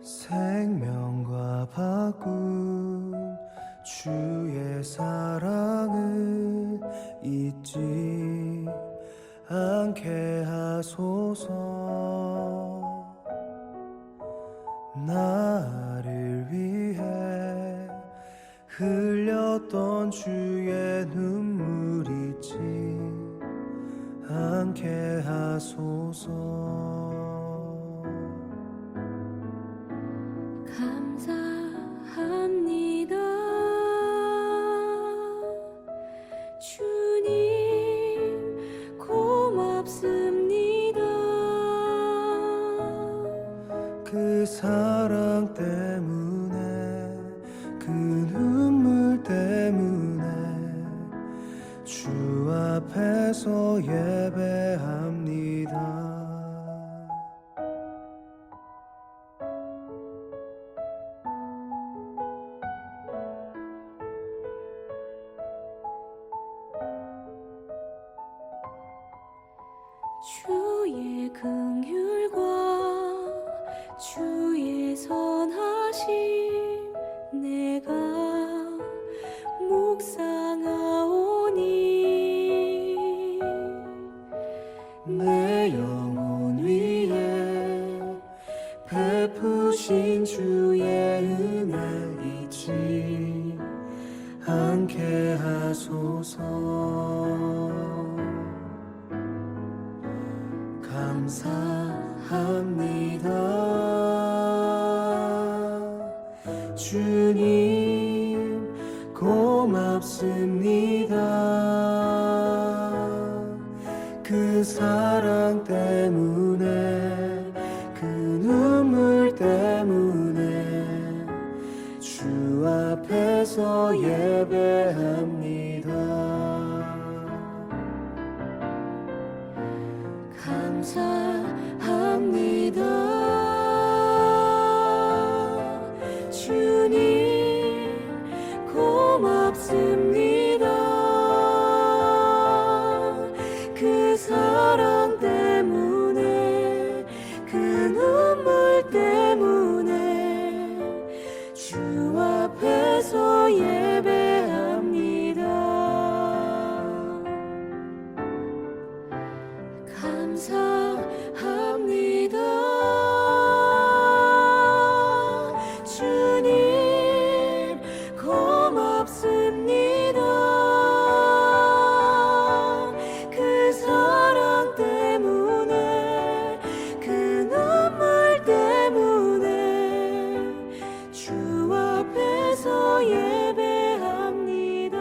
생명과 바꾼 주의 사랑을 잊지 않게 하소서. 나를 위해 흘렸던 주의 눈물 잊지 않게 하소서. 감사합니다. 주님 고맙습니다. 그 사랑 때문에 그 눈물 때문에 주 앞에서 예배합니다. 주의 긍휼과 주의 선하심 내가 묵상하오니 내 영혼 위에 베푸신 주의 은혜 잊지 않게 하소서. 감사합니다. 주님 고맙습니다. 그 사랑 때문에 그 눈물 때문에 주 앞에서 예배합니다. 감사합니다. 주님 고맙습니다. 그 사랑 때문에 그 눈물 때문에 주 앞에서 예배합니다. 감사합니다. 주님 고맙습니다. 그 사랑 때문에 그 눈물 때문에 주 앞에서 예배합니다.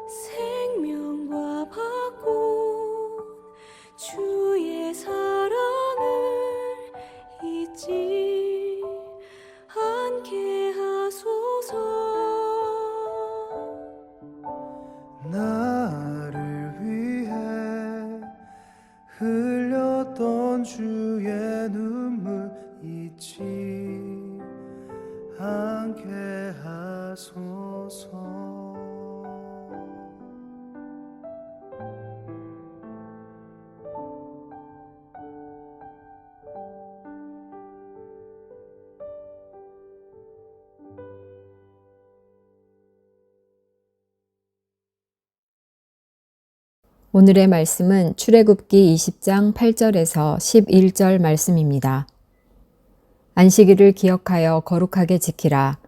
생명과 바꾼 주의 사랑을 잊지 않게 하소서. 나를 위해 흘렸던 주의 눈물 잊지 않게 하소서. 오늘의 말씀은 출애굽기 20장 8절에서 11절 말씀입니다. 안식일을 기억하여 거룩하게 지키라.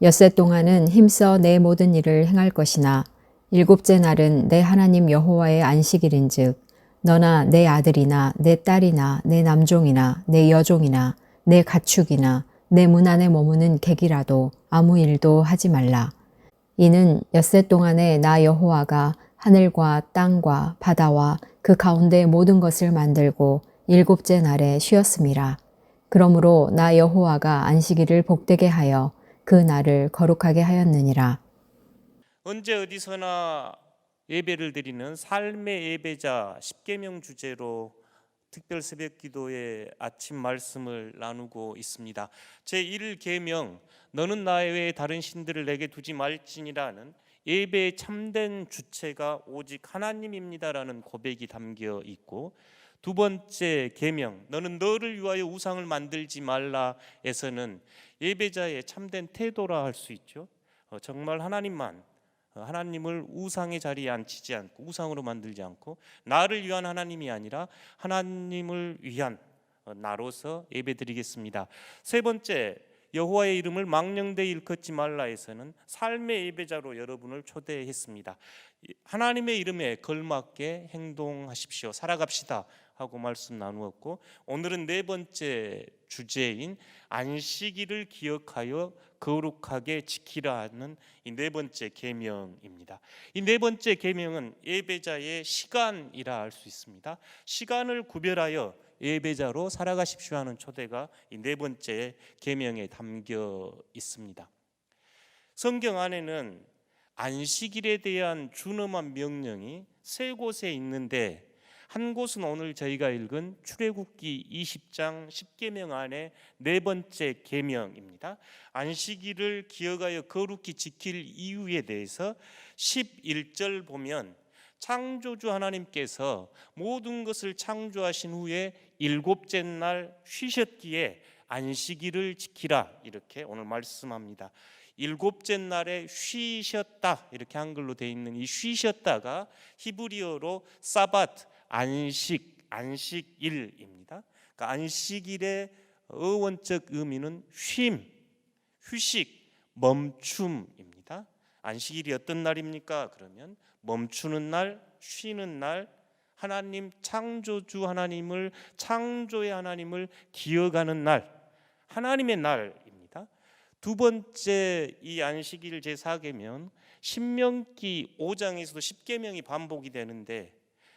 엿새 동안은 힘써 내 모든 일을 행할 것이나 일곱째 날은 내 하나님 여호와의 안식일인즉 너나 내 아들이나 내 딸이나 내 남종이나 내 여종이나 내 가축이나 내 문 안에 머무는 객이라도 아무 일도 하지 말라. 이는 엿새 동안에 나 여호와가 하늘과 땅과 바다와 그 가운데 모든 것을 만들고 일곱째 날에 쉬었음이라. 그러므로 나 여호와가 안식일을 복되게 하여 그 날을 거룩하게 하였느니라. 언제 어디서나 예배를 드리는 삶의 예배자 10계명 주제로 특별 새벽 기도의 아침 말씀을 나누고 있습니다. 제1계명 너는 나 외에 다른 신들을 내게 두지 말지니라는 예배의 참된 주체가 오직 하나님입니다라는 고백이 담겨 있고, 두 번째 계명, 너는 너를 위하여 우상을 만들지 말라에서는 예배자의 참된 태도라 할 수 있죠. 정말 하나님을 우상의 자리에 앉히지 않고 우상으로 만들지 않고 나를 위한 하나님이 아니라 하나님을 위한 나로서 예배드리겠습니다. 세 번째, 여호와의 이름을 망령되이 일컫지 말라에서는 삶의 예배자로 여러분을 초대했습니다. 하나님의 이름에 걸맞게 행동하십시오. 살아갑시다 하고 말씀 나누었고, 오늘은 네 번째 주제인 안식일을 기억하여 거룩하게 지키라 하는 이 네 번째 계명입니다. 이 네 번째 계명은 예배자의 시간이라 할 수 있습니다. 시간을 구별하여 예배자로 살아가십시오 하는 초대가 이 네 번째 계명에 담겨 있습니다. 성경 안에는 안식일에 대한 준엄한 명령이 세 곳에 있는데, 한 곳은 오늘 저희가 읽은 출애굽기 20장 10계명 안에 네 번째 계명입니다. 안식일을 기억하여 거룩히 지킬 이유에 대해서 11절 보면 창조주 하나님께서 모든 것을 창조하신 후에 일곱째 날 쉬셨기에 안식일을 지키라, 이렇게 오늘 말씀합니다. 일곱째 날에 쉬셨다, 이렇게 한글로 되어 있는 이 쉬셨다가 히브리어로 사바트, 안식일입니다. 그러니까 안식일의 어원적 의미는 쉼, 휴식, 멈춤입니다. 안식일이 어떤 날입니까? 그러면 멈추는 날, 쉬는 날, 하나님 창조주 하나님을, 창조의 하나님을 기억하는 날, 하나님의 날입니다. 두 번째 이 안식일 제4계명 신명기 5장에서도 10계명이 반복이 되는데,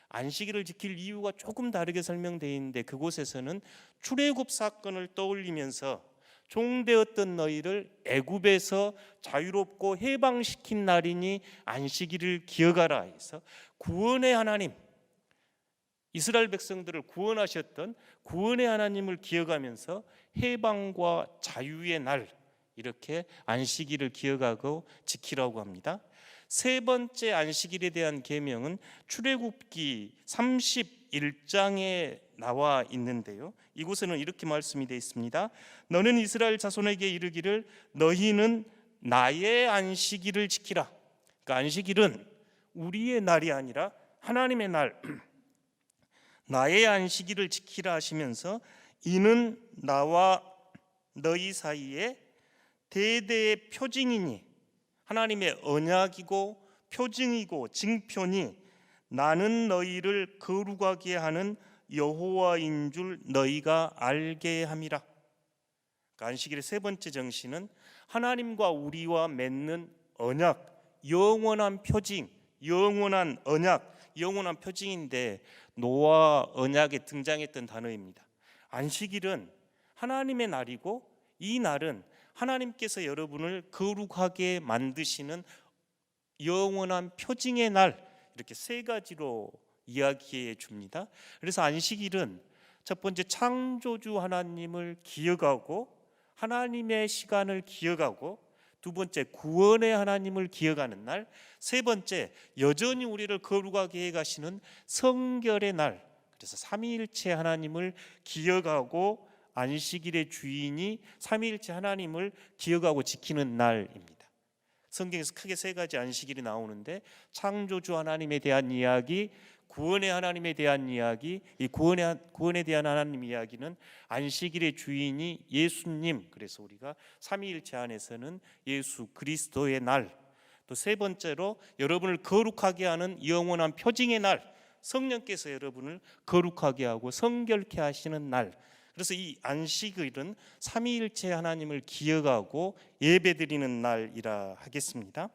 안식일을 지킬 이유가 조금 다르게 설명되어 있는데, 그곳에서는 출애굽 사건을 떠올리면서 종되었던 너희를 애굽에서 자유롭고 해방시킨 날이니 안식일을 기억하라 해서 구원의 하나님, 이스라엘 백성들을 구원하셨던 구원의 하나님을 기억하면서 해방과 자유의 날, 이렇게 안식일을 기억하고 지키라고 합니다. 세 번째 안식일에 대한 계명은 출애굽기 31장에 나와 있는데요, 이곳에는 이렇게 말씀이 되어 있습니다. 너는 이스라엘 자손에게 이르기를 너희는 나의 안식일을 지키라. 그러니까 안식일은 우리의 날이 아니라 하나님의 날, 나의 안식일을 지키라 하시면서 이는 나와 너희 사이에 대대의 표징이니, 하나님의 언약이고 표징이고 징표니 나는 너희를 거룩하게 하는 여호와인 줄 너희가 알게 함이라. 그러니까 안식일의 세 번째 정신은 하나님과 우리와 맺는 언약, 영원한 표징, 영원한 언약, 영원한 표징인데 노아 언약에 등장했던 단어입니다. 안식일은 하나님의 날이고, 이 날은 하나님께서 여러분을 거룩하게 만드시는 영원한 표징의 날, 이렇게 세 가지로 이야기해 줍니다. 그래서 안식일은 첫 번째 창조주 하나님을 기억하고 하나님의 시간을 기억하고, 두 번째 구원의 하나님을 기억하는 날, 세 번째 여전히 우리를 거룩하게 해 가시는 성결의 날, 그래서 삼위일체 하나님을 기억하고 안식일의 주인이 삼위일체 하나님을 기억하고 지키는 날입니다. 성경에서 크게 세 가지 안식일이 나오는데, 창조주 하나님에 대한 이야기, 구원의 하나님에 대한 이야기, 이 구원에 대한 하나님 이야기는 안식일의 주인이 예수님, 그래서 우리가 삼위일체 안에서는 예수 그리스도의 날, 또 세 번째로 여러분을 거룩하게 하는 영원한 표징의 날, 성령께서 여러분을 거룩하게 하고 성결케 하시는 날. 그래서 이 안식일은 삼위일체 하나님을 기억하고 예배드리는 날이라 하겠습니다.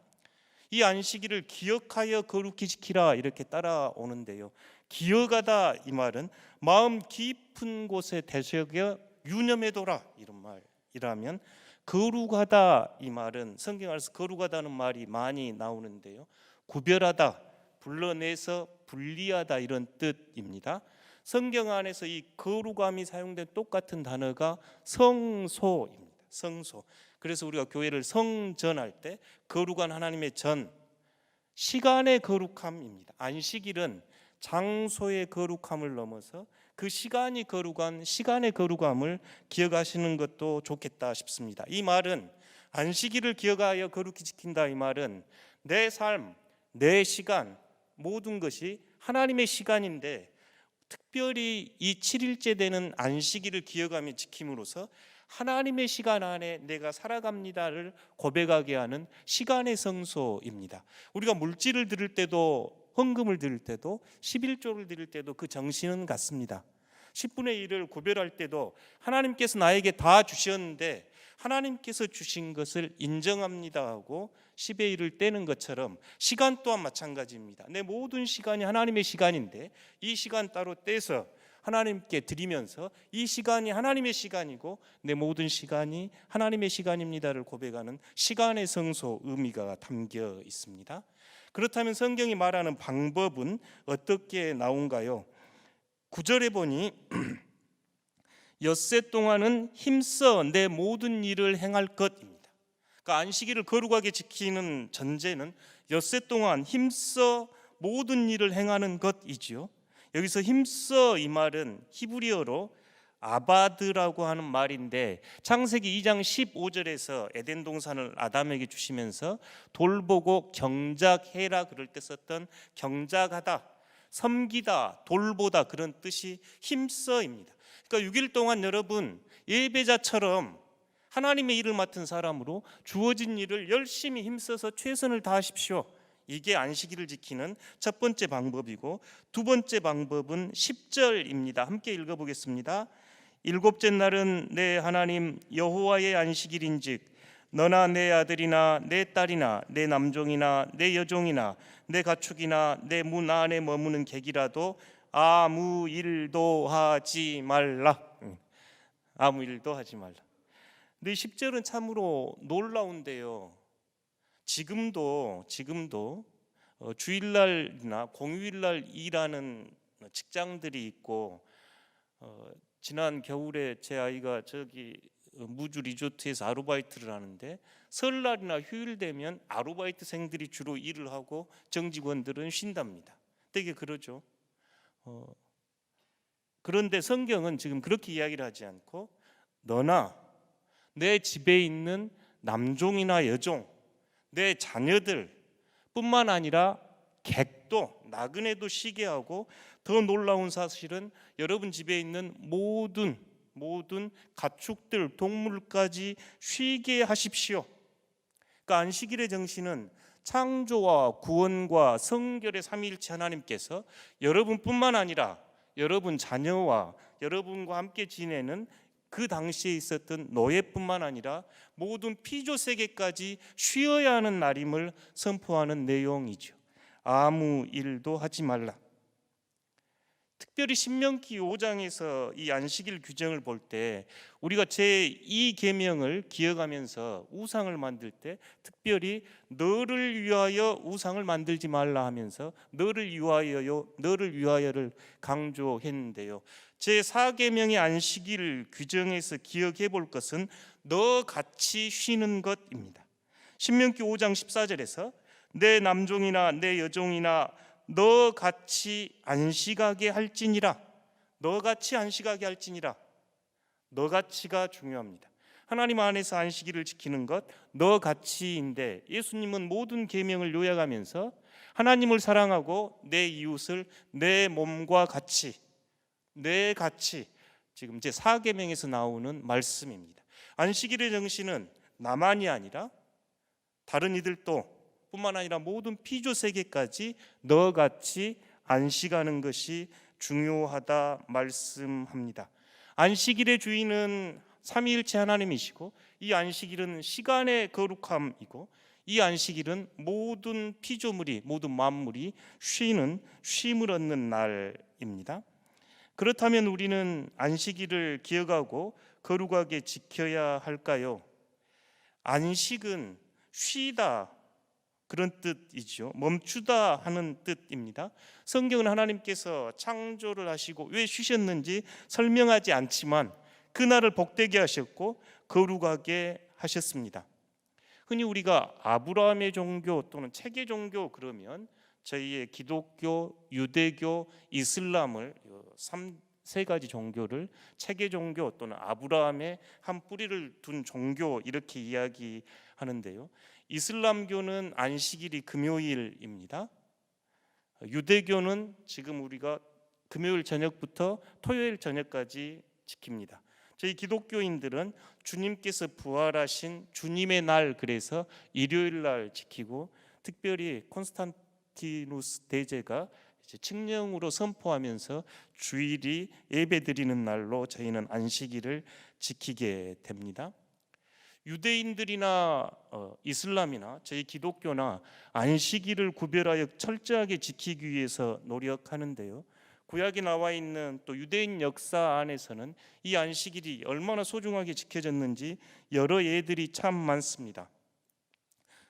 이 안식일을 기억하여 거룩히 지키라, 이렇게 따라오는데요, 기억하다 이 말은 마음 깊은 곳에 되새겨 유념해둬라, 이런 말이라면, 거룩하다 이 말은 성경 안에서 거룩하다는 말이 많이 나오는데요, 구별하다, 불러내서 분리하다, 이런 뜻입니다. 성경 안에서 이 거룩함이 사용된 똑같은 단어가 성소입니다. 성소. 그래서 우리가 교회를 성전할 때 거룩한 하나님의 전, 시간의 거룩함입니다. 안식일은 장소의 거룩함을 넘어서 그 시간이 거룩한 시간의 거룩함을 기억하시는 것도 좋겠다 싶습니다. 이 말은 안식일을 기억하여 거룩히 지킨다, 이 말은 내 삶, 내 시간, 모든 것이 하나님의 시간인데 특별히 이 7일째 되는 안식일을 기억하며 지킴으로써 하나님의 시간 안에 내가 살아갑니다를 고백하게 하는 시간의 성소입니다. 우리가 물질을 드릴 때도, 헌금을 드릴 때도, 11조를 드릴 때도 그 정신은 같습니다. 10분의 1을 구별할 때도 하나님께서 나에게 다 주셨는데 하나님께서 주신 것을 인정합니다 하고 10의 1을 떼는 것처럼 시간 또한 마찬가지입니다. 내 모든 시간이 하나님의 시간인데 이 시간 따로 떼서 하나님께 드리면서 이 시간이 하나님의 시간이고 내 모든 시간이 하나님의 시간입니다를 고백하는 시간의 성소 의미가 담겨 있습니다. 그렇다면 성경이 말하는 방법은 어떻게 나온가요? 9절에 보니 엿새 동안은 힘써 내 모든 일을 행할 것입니다. 그러니까 안식일을 거룩하게 지키는 전제는 엿새 동안 힘써 모든 일을 행하는 것이지요. 여기서 힘써 이 말은 히브리어로 아바드라고 하는 말인데 창세기 2장 15절에서 에덴 동산을 아담에게 주시면서 돌보고 경작해라 그럴 때 썼던 경작하다, 섬기다, 돌보다 그런 뜻이 힘써입니다. 그러니까 6일 동안 여러분 예배자처럼 하나님의 일을 맡은 사람으로 주어진 일을 열심히 힘써서 최선을 다하십시오. 이게 안식일을 지키는 첫 번째 방법이고 두 번째 방법은 10절입니다. 함께 읽어보겠습니다. 일곱째 날은 내 하나님 여호와의 안식일인즉 너나 내 아들이나 내 딸이나 내 남종이나 내 여종이나 내 가축이나 내 문 안에 머무는 객이라도 아무 일도 하지 말라. 아무 일도 하지 말라. 근데 10절은 참으로 놀라운데요. 지금도 주일날이나 공휴일날 일하는 직장들이 있고 지난 겨울에 제 아이가 저기 무주 리조트에서 아르바이트를 하는데 설날이나 휴일 되면 아르바이트생들이 주로 일을 하고 정직원들은 쉰답니다. 되게 그러죠. 그런데 성경은 지금 그렇게 이야기를 하지 않고 너나 내 집에 있는 남종이나 여종, 내 자녀들 뿐만 아니라 객도 나그네도 쉬게 하고 더 놀라운 사실은 여러분 집에 있는 모든 가축들, 동물까지 쉬게 하십시오. 그러니까 안식일의 정신은 창조와 구원과 성결의 삼위일체 하나님께서 여러분뿐만 아니라 여러분 자녀와 여러분과 함께 지내는 그 당시에 있었던 노예뿐만 아니라 모든 피조 세계까지 쉬어야 하는 날임을 선포하는 내용이죠. 아무 일도 하지 말라. 특별히 신명기 5장에서 이 안식일 규정을 볼 때 우리가 제2계명을 기억하면서 우상을 만들 때 특별히 너를 위하여 우상을 만들지 말라 하면서 너를 위하여를 강조했는데요. 제4계명의 안식일 규정에서 기억해 볼 것은 너 같이 쉬는 것입니다. 신명기 5장 14절에서 내 남종이나 내 여종이나 너 같이 안식하게 할지니라. 너 같이 안식하게 할지니라. 너 같이가 중요합니다. 하나님 안에서 안식일을 지키는 것 너 같이인데 예수님은 모든 계명을 요약하면서 하나님을 사랑하고 내 이웃을 내 몸과 같이 지금 제 4계명에서 나오는 말씀입니다. 안식일의 정신은 나만이 아니라 다른 이들도 뿐만 아니라 모든 피조 세계까지 너같이 안식하는 것이 중요하다 말씀합니다. 안식일의 주인은 삼위일체 하나님이시고 이 안식일은 시간의 거룩함이고 이 안식일은 모든 피조물이 모든 만물이 쉼을 얻는 날입니다. 그렇다면 우리는 안식일을 기억하고 거룩하게 지켜야 할까요? 안식은 쉬다 그런 뜻이죠. 멈추다 하는 뜻입니다. 성경은 하나님께서 창조를 하시고 왜 쉬셨는지 설명하지 않지만 그날을 복되게 하셨고 거룩하게 하셨습니다. 흔히 우리가 아브라함의 종교 또는 체계 종교 그러면 저희의 기독교, 유대교, 이슬람을 세 가지 종교를 체계 종교 또는 아브라함의 한 뿌리를 둔 종교 이렇게 이야기하는데요. 이슬람교는 안식일이 금요일입니다. 유대교는 지금 우리가 금요일 저녁부터 토요일 저녁까지 지킵니다. 저희 기독교인들은 주님께서 부활하신 주님의 날, 그래서 일요일 날 지키고, 특별히 콘스탄티누스 대제가 칙령으로 선포하면서 주일이 예배드리는 날로 저희는 안식일을 지키게 됩니다. 유대인들이나 이슬람이나 저희 기독교나 안식일을 구별하여 철저하게 지키기 위해서 노력하는데요. 구약에 나와 있는 또 유대인 역사 안에서는 이 안식일이 얼마나 소중하게 지켜졌는지 여러 예들이 참 많습니다.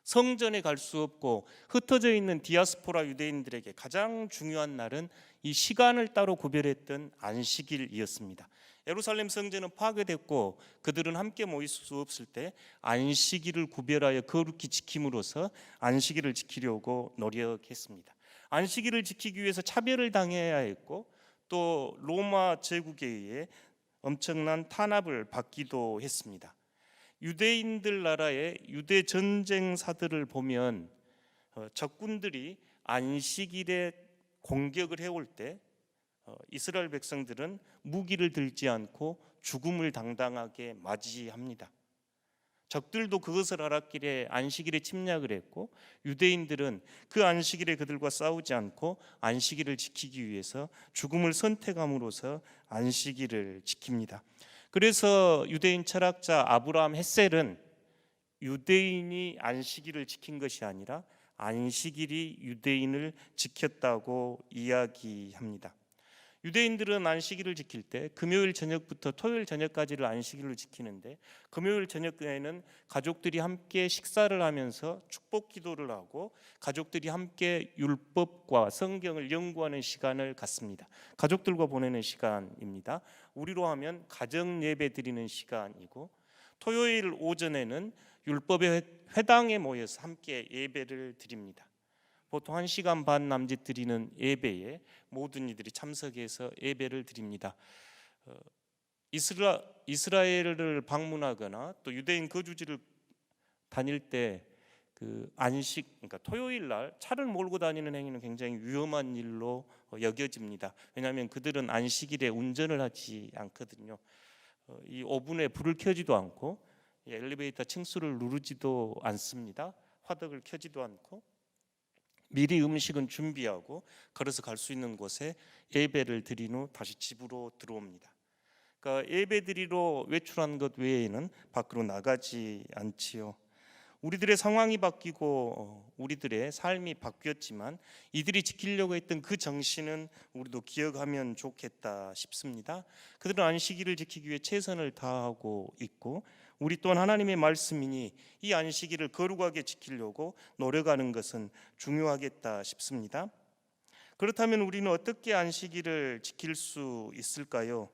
성전에 갈 수 없고 흩어져 있는 디아스포라 유대인들에게 가장 중요한 날은 이 시간을 따로 구별했던 안식일이었습니다. 예루살렘 성전은 파괴됐고 그들은 함께 모일 수 없을 때 안식일을 구별하여 거룩히 지킴으로써 안식일을 지키려고 노력했습니다. 안식일을 지키기 위해서 차별을 당해야 했고 또 로마 제국에 의해 엄청난 탄압을 받기도 했습니다. 유대인들 나라의 유대 전쟁사들을 보면 적군들이 안식일에 공격을 해올 때 이스라엘 백성들은 무기를 들지 않고 죽음을 당당하게 맞이합니다. 적들도 그것을 알았기에 안식일에 침략을 했고 유대인들은 그 안식일에 그들과 싸우지 않고 안식일을 지키기 위해서 죽음을 선택함으로써 안식일을 지킵니다. 그래서 유대인 철학자 아브라함 헷셀은 유대인이 안식일을 지킨 것이 아니라 안식일이 유대인을 지켰다고 이야기합니다. 유대인들은 안식일을 지킬 때 금요일 저녁부터 토요일 저녁까지를 안식일로 지키는데, 금요일 저녁에는 가족들이 함께 식사를 하면서 축복 기도를 하고 가족들이 함께 율법과 성경을 연구하는 시간을 갖습니다. 가족들과 보내는 시간입니다. 우리로 하면 가정 예배 드리는 시간이고, 토요일 오전에는 율법의 회당에 모여서 함께 예배를 드립니다. 보통 1시간 반 남짓 드리는 예배에 모든 이들이 참석해서 예배를 드립니다. 이스라엘을 방문하거나 또 유대인 거주지를 다닐 때 그 안식, 그러니까 토요일 날 차를 몰고 다니는 행위는 굉장히 위험한 일로 여겨집니다. 왜냐하면 그들은 안식일에 운전을 하지 않거든요. 이 오븐에 불을 켜지도 않고 엘리베이터 층수를 누르지도 않습니다. 화덕을 켜지도 않고 미리 음식은 준비하고 걸어서 갈 수 있는 곳에 예배를 드린 후 다시 집으로 들어옵니다. 그러니까 예배 드리러 외출한 것 외에는 밖으로 나가지 않지요. 우리들의 상황이 바뀌고 우리들의 삶이 바뀌었지만 이들이 지키려고 했던 그 정신은 우리도 기억하면 좋겠다 싶습니다. 그들은 안식일을 지키기 위해 최선을 다하고 있고, 우리 또한 하나님의 말씀이니 이 안식일을 거룩하게 지키려고 노력하는 것은 중요하겠다 싶습니다. 그렇다면 우리는 어떻게 안식일을 지킬 수 있을까요?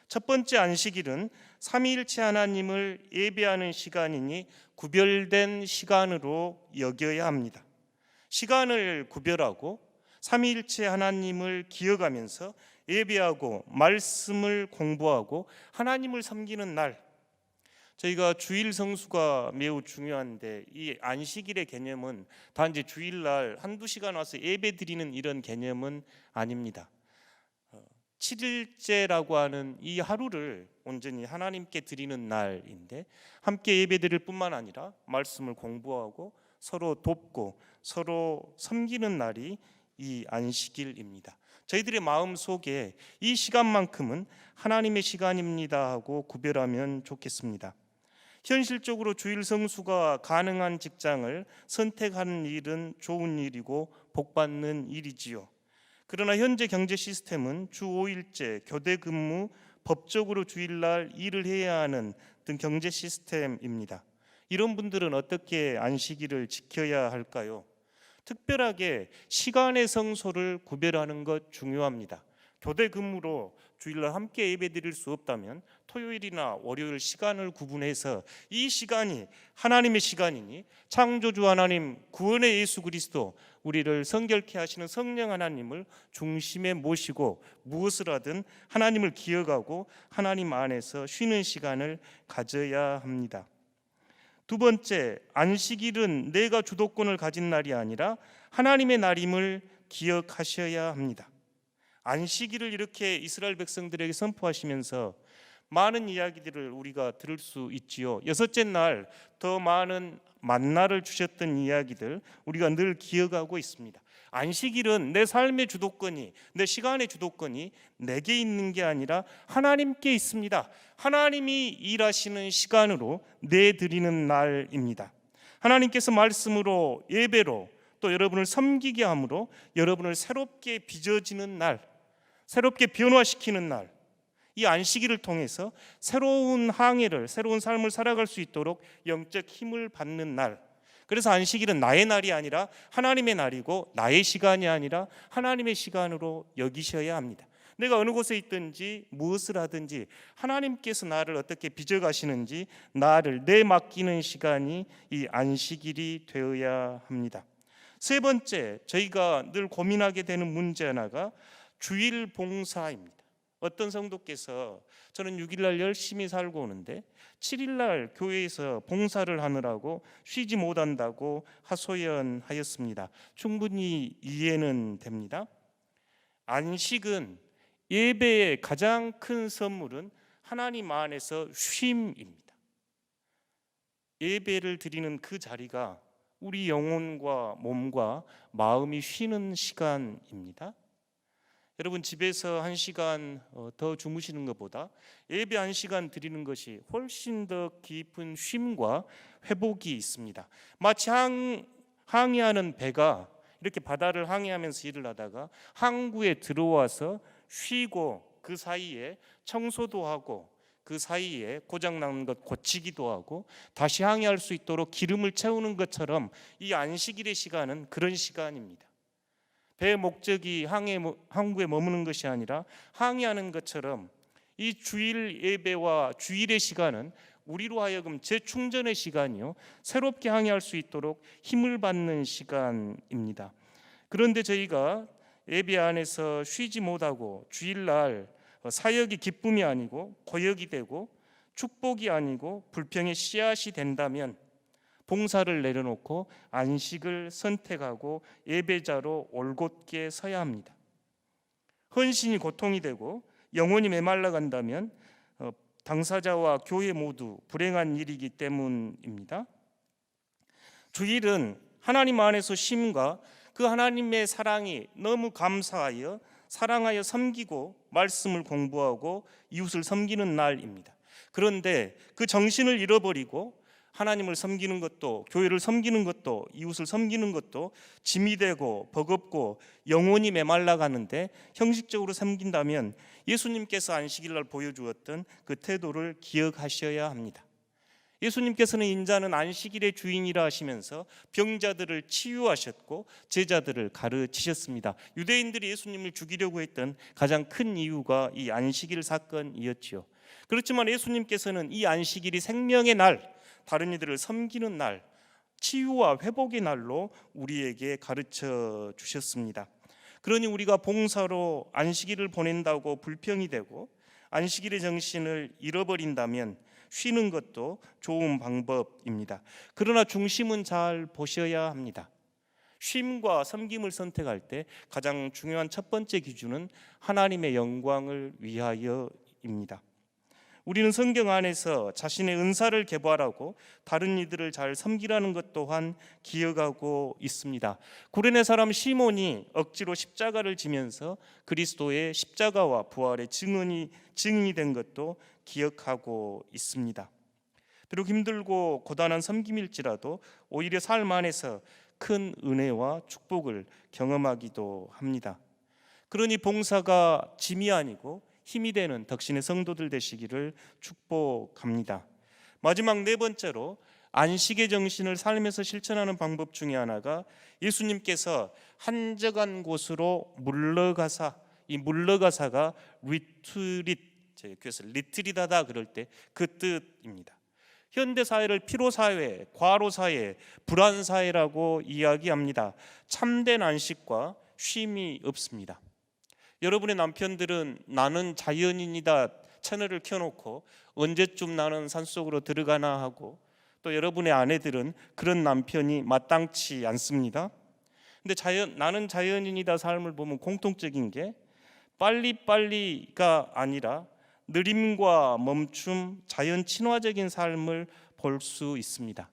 첫 번째 안식일은 삼위일체 하나님을 예배하는 시간이니 구별된 시간으로 여겨야 합니다. 시간을 구별하고 삼위일체 하나님을 기억하면서 예배하고 말씀을 공부하고 하나님을 섬기는 날, 저희가 주일 성수가 매우 중요한데 이 안식일의 개념은 단지 주일날 한두 시간 와서 예배 드리는 이런 개념은 아닙니다. 7일째라고 하는 이 하루를 온전히 하나님께 드리는 날인데, 함께 예배 드릴 뿐만 아니라 말씀을 공부하고 서로 돕고 서로 섬기는 날이 이 안식일입니다. 저희들의 마음 속에 이 시간만큼은 하나님의 시간입니다 하고 구별하면 좋겠습니다. 현실적으로 주일 성수가 가능한 직장을 선택하는 일은 좋은 일이고 복받는 일이지요. 그러나 현재 경제 시스템은 주 5일제, 교대 근무, 법적으로 주일날 일을 해야 하는 등 경제 시스템입니다. 이런 분들은 어떻게 안식일을 지켜야 할까요? 특별하게 시간의 성소를 구별하는 것 중요합니다. 교대 근무로 주일날 함께 예배드릴 수 없다면 토요일이나 월요일 시간을 구분해서 이 시간이 하나님의 시간이니 창조주 하나님, 구원의 예수 그리스도, 우리를 성결케 하시는 성령 하나님을 중심에 모시고 무엇을 하든 하나님을 기억하고 하나님 안에서 쉬는 시간을 가져야 합니다. 두 번째, 안식일은 내가 주도권을 가진 날이 아니라 하나님의 날임을 기억하셔야 합니다. 안식일을 이렇게 이스라엘 백성들에게 선포하시면서 많은 이야기들을 우리가 들을 수 있지요. 여섯째 날 더 많은 만나를 주셨던 이야기들 우리가 늘 기억하고 있습니다. 안식일은 내 삶의 주도권이, 내 시간의 주도권이 내게 있는 게 아니라 하나님께 있습니다. 하나님이 일하시는 시간으로 내드리는 날입니다. 하나님께서 말씀으로, 예배로, 또 여러분을 섬기게 함으로 여러분을 새롭게 빚어지는 날, 새롭게 변화시키는 날, 이 안식일을 통해서 새로운 항해를, 새로운 삶을 살아갈 수 있도록 영적 힘을 받는 날. 그래서 안식일은 나의 날이 아니라 하나님의 날이고, 나의 시간이 아니라 하나님의 시간으로 여기셔야 합니다. 내가 어느 곳에 있든지 무엇을 하든지 하나님께서 나를 어떻게 빚어가시는지 나를 내맡기는 시간이 이 안식일이 되어야 합니다. 세 번째, 저희가 늘 고민하게 되는 문제 하나가 주일 봉사입니다. 어떤 성도께서 저는 6일날 열심히 살고 오는데 7일날 교회에서 봉사를 하느라고 쉬지 못한다고 하소연하였습니다. 충분히 이해는 됩니다. 안식은, 예배의 가장 큰 선물은 하나님 안에서 쉼입니다. 예배를 드리는 그 자리가 우리 영혼과 몸과 마음이 쉬는 시간입니다. 여러분, 집에서 1시간 더 주무시는 것보다 예배 1시간 드리는 것이 훨씬 더 깊은 쉼과 회복이 있습니다. 마치 항해하는 배가 이렇게 바다를 항해하면서 일을 하다가 항구에 들어와서 쉬고, 그 사이에 청소도 하고, 그 사이에 고장난 것 고치기도 하고 다시 항해할 수 있도록 기름을 채우는 것처럼 이 안식일의 시간은 그런 시간입니다. 배의 목적이 항구에 머무는 것이 아니라 항해하는 것처럼 이 주일 예배와 주일의 시간은 우리로 하여금 재충전의 시간이요, 새롭게 항해할 수 있도록 힘을 받는 시간입니다. 그런데 저희가 예배 안에서 쉬지 못하고 주일날 사역이 기쁨이 아니고 고역이 되고 축복이 아니고 불평의 씨앗이 된다면 봉사를 내려놓고 안식을 선택하고 예배자로 올곧게 서야 합니다. 헌신이 고통이 되고 영혼이 메말라 간다면 당사자와 교회 모두 불행한 일이기 때문입니다. 주일은 하나님 안에서 쉼과 그 하나님의 사랑이 너무 감사하여 사랑하여 섬기고 말씀을 공부하고 이웃을 섬기는 날입니다. 그런데 그 정신을 잃어버리고 하나님을 섬기는 것도, 교회를 섬기는 것도, 이웃을 섬기는 것도 짐이 되고 버겁고 영혼이 메말라 가는데 형식적으로 섬긴다면 예수님께서 안식일날 보여주었던 그 태도를 기억하셔야 합니다. 예수님께서는 인자는 안식일의 주인이라 하시면서 병자들을 치유하셨고 제자들을 가르치셨습니다. 유대인들이 예수님을 죽이려고 했던 가장 큰 이유가 이 안식일 사건이었지요. 그렇지만 예수님께서는 이 안식일이 생명의 날, 다른 이들을 섬기는 날, 치유와 회복의 날로 우리에게 가르쳐 주셨습니다. 그러니 우리가 봉사로 안식일을 보낸다고 불평이 되고 안식일의 정신을 잃어버린다면 쉬는 것도 좋은 방법입니다. 그러나 중심은 잘 보셔야 합니다. 쉼과 섬김을 선택할 때 가장 중요한 첫 번째 기준은 하나님의 영광을 위하여입니다. 우리는 성경 안에서 자신의 은사를 개발하고 다른 이들을 잘 섬기라는 것 또한 기억하고 있습니다. 구레네 사람 시몬이 억지로 십자가를 지면서 그리스도의 십자가와 부활의 증인이 된 것도 기억하고 있습니다. 비록 힘들고 고단한 섬김일지라도 오히려 삶 안에서 큰 은혜와 축복을 경험하기도 합니다. 그러니 봉사가 짐이 아니고 힘이 되는 덕신의 성도들 되시기를 축복합니다. 마지막 네 번째로 안식의 정신을 삶에서 실천하는 방법 중에 하나가 예수님께서 한적한 곳으로 물러가사 이 물러가사가 그래서 리트릿하다 그럴 때 그 뜻입니다. 현대 사회를 피로 사회, 과로 사회, 불안 사회라고 이야기합니다. 참된 안식과 쉼이 없습니다. 여러분의 남편들은 나는 자연인이다 채널을 켜놓고 언제쯤 나는 산속으로 들어가나 하고, 또 여러분의 아내들은 그런 남편이 마땅치 않습니다. 근데 나는 자연인이다 삶을 보면 공통적인 게 빨리빨리가 아니라 느림과 멈춤, 자연 친화적인 삶을 볼 수 있습니다.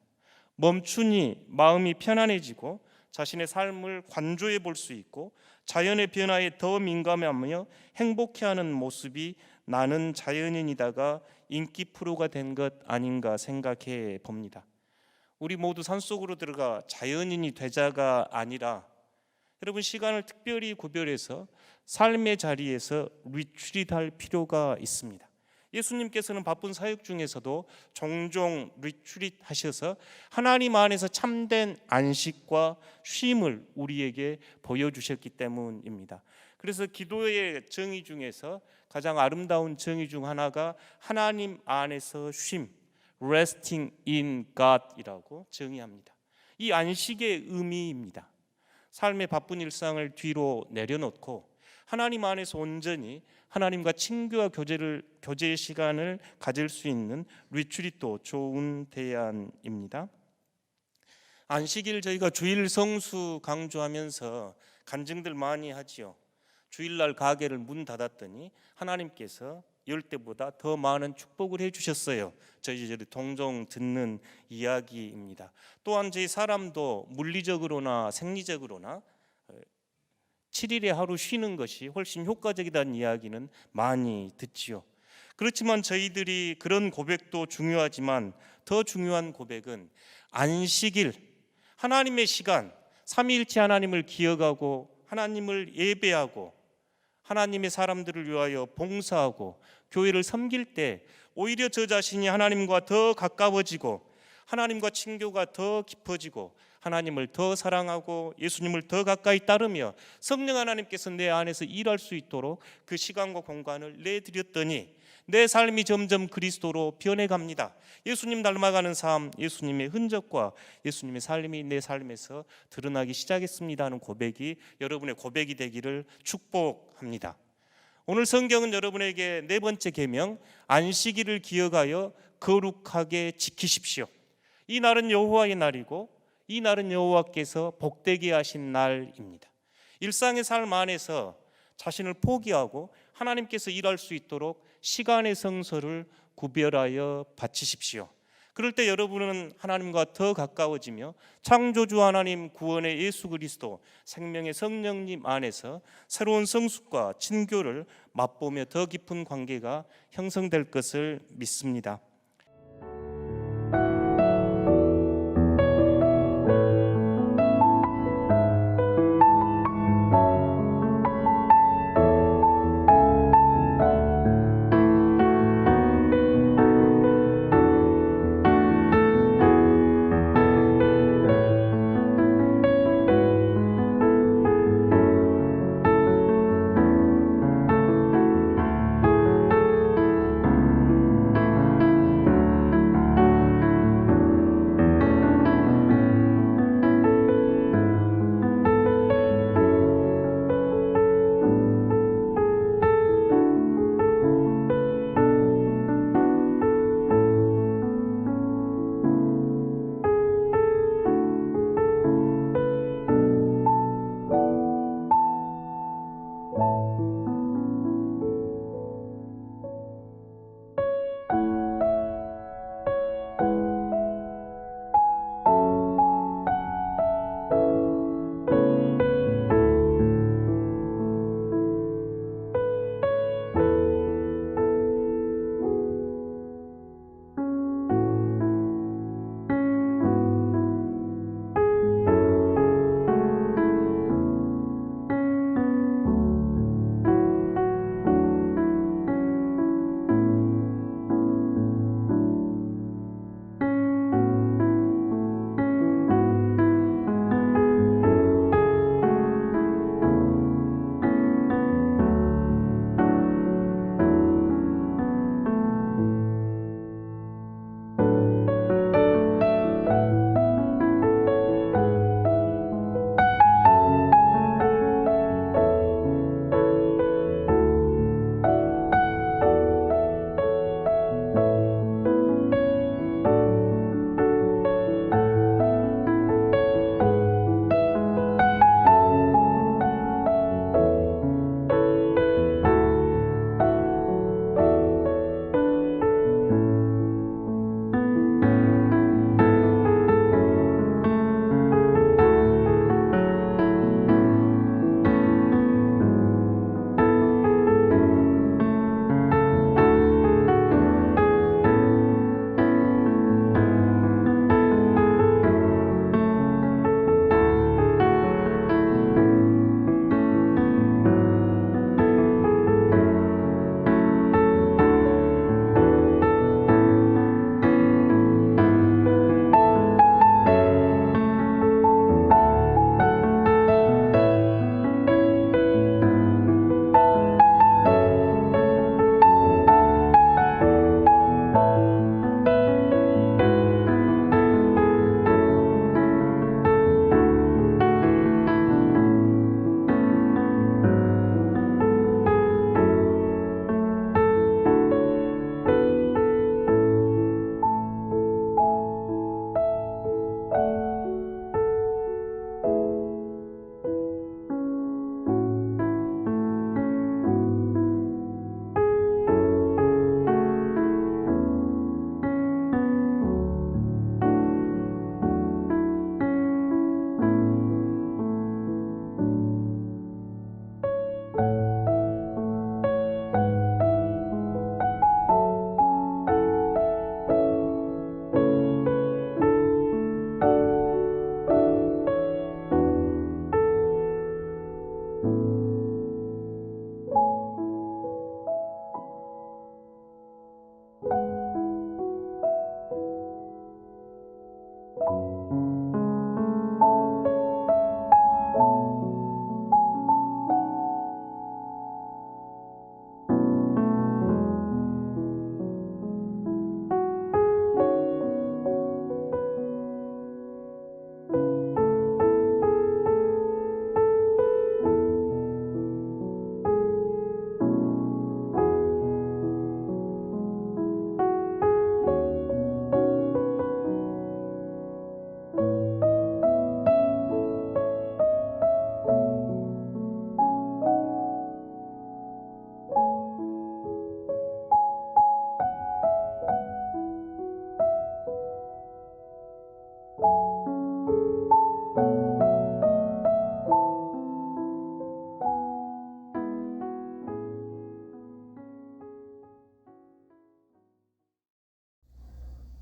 멈추니 마음이 편안해지고 자신의 삶을 관조해 볼 수 있고 자연의 변화에 더 민감하며 행복해하는 모습이 나는 자연인이다가 인기 프로가 된 것 아닌가 생각해 봅니다. 우리 모두 산속으로 들어가 자연인이 되자가 아니라 여러분 시간을 특별히 구별해서 삶의 자리에서 리트릿할 필요가 있습니다. 예수님께서는 바쁜 사역 중에서도 종종 리트릿 하셔서 하나님 안에서 참된 안식과 쉼을 우리에게 보여주셨기 때문입니다. 그래서 기도의 정의 중에서 가장 아름다운 정의 중 하나가 하나님 안에서 쉼, resting in God이라고 정의합니다. 이 안식의 의미입니다. 삶의 바쁜 일상을 뒤로 내려놓고 하나님 안에서 온전히 하나님과 친교와 교제의 시간을 가질 수 있는 리트릿도 좋은 대안입니다. 안식일 저희가 주일 성수 강조하면서 간증들 많이 하지요. 주일날 가게를 문 닫았더니 하나님께서 열 때보다 더 많은 축복을 해주셨어요. 저희들이 동종 듣는 이야기입니다. 또한 저희 사람도 물리적으로나 생리적으로나 7일에 하루 쉬는 것이 훨씬 효과적이라는 이야기는 많이 듣지요. 그렇지만 저희들이 그런 고백도 중요하지만 더 중요한 고백은 안식일, 하나님의 시간, 삼위일체 하나님을 기억하고 하나님을 예배하고 하나님의 사람들을 위하여 봉사하고 교회를 섬길 때 오히려 저 자신이 하나님과 더 가까워지고 하나님과 친교가 더 깊어지고 하나님을 더 사랑하고 예수님을 더 가까이 따르며 성령 하나님께서 내 안에서 일할 수 있도록 그 시간과 공간을 내드렸더니 내 삶이 점점 그리스도로 변해갑니다. 예수님 닮아가는 삶, 예수님의 흔적과 예수님의 삶이 내 삶에서 드러나기 시작했습니다 하는 고백이 여러분의 고백이 되기를 축복합니다. 오늘 성경은 여러분에게 네 번째 계명, 안식일을 기억하여 거룩하게 지키십시오. 이 날은 여호와의 날이고 이 날은 여호와께서 복되게 하신 날입니다. 일상의 삶 안에서 자신을 포기하고 하나님께서 일할 수 있도록 시간의 성소를 구별하여 바치십시오. 그럴 때 여러분은 하나님과 더 가까워지며 창조주 하나님, 구원의 예수 그리스도, 생명의 성령님 안에서 새로운 성숙과 친교를 맛보며 더 깊은 관계가 형성될 것을 믿습니다.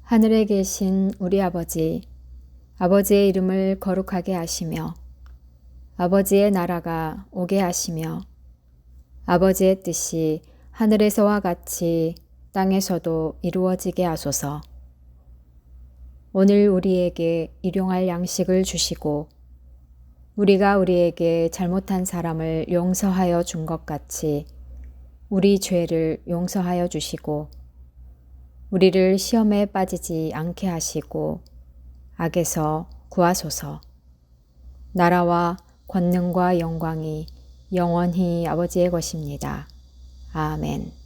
하늘에 계신 우리 아버지, 아버지의 이름을 거룩하게 하시며 아버지의 나라가 오게 하시며 아버지의 뜻이 하늘에서와 같이 땅에서도 이루어지게 하소서. 오늘 우리에게 일용할 양식을 주시고 우리가 우리에게 잘못한 사람을 용서하여 준 것 같이 우리 죄를 용서하여 주시고 우리를 시험에 빠지지 않게 하시고 악에서 구하소서. 나라와 권능과 영광이 영원히 아버지의 것입니다. 아멘.